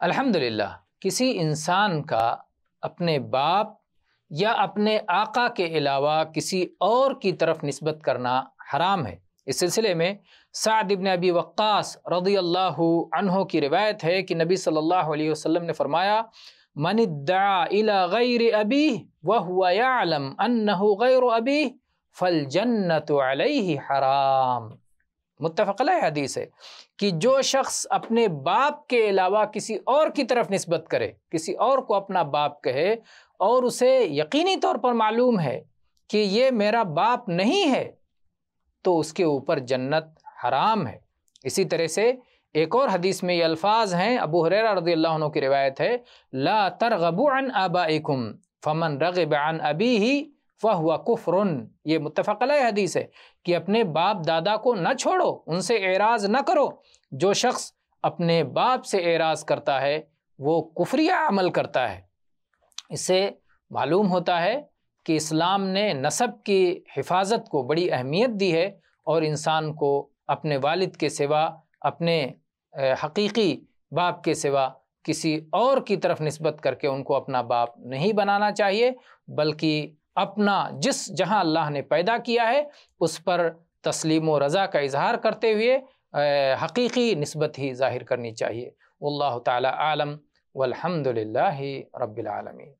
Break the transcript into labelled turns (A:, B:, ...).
A: الحمدللہ کسی انسان کا اپنے باپ یا اپنے آقا کے علاوہ کسی اور کی طرف نسبت کرنا حرام ہے۔ اس سلسلے میں سعد بن ابی وقاص رضی اللہ عنہ کی روایت ہے کہ نبی صلی اللہ علیہ وسلم نے فرمایا من ادعا الی غیر ابیہ وہو یعلم انہ غیر ابیہ فالجنۃ علیہ حرام۔ متفق علیہ حدیث ہے کہ جو شخص اپنے باپ کے علاوہ کسی اور کی طرف نسبت کرے، کسی اور کو اپنا باپ کہے اور اسے یقینی طور پر معلوم ہے کہ یہ میرا باپ نہیں ہے، تو اس کے اوپر جنت حرام ہے۔ اسی طرح سے ایک اور حدیث میں یہ الفاظ ہیں، ابو ہریرہ رضی اللہ عنہ کی روایت ہے لا ترغبوا عن آبائکم فمن رغب عن ابیہ فہو کفر۔ یہ متفق علیہ حدیث ہے کہ اپنے باپ دادا کو نہ چھوڑو، ان سے اعراض نہ کرو۔ جو شخص اپنے باپ سے اعراض کرتا ہے وہ کفریہ عمل کرتا ہے۔ اس سے معلوم ہوتا ہے کہ اسلام نے نسب کی حفاظت کو بڑی اہمیت دی ہے اور انسان کو اپنے والد کے سوا، اپنے حقیقی باپ کے سوا کسی اور کی طرف نسبت کر کے ان کو اپنا باپ نہیں بنانا چاہیے، بلکہ اپنا جہاں اللہ نے پیدا کیا ہے اس پر تسلیم و رضا کا اظہار کرتے ہوئے حقیقی نسبت ہی ظاہر کرنی چاہیے۔ واللہ تعالی عالم والحمد للہ رب العالمین۔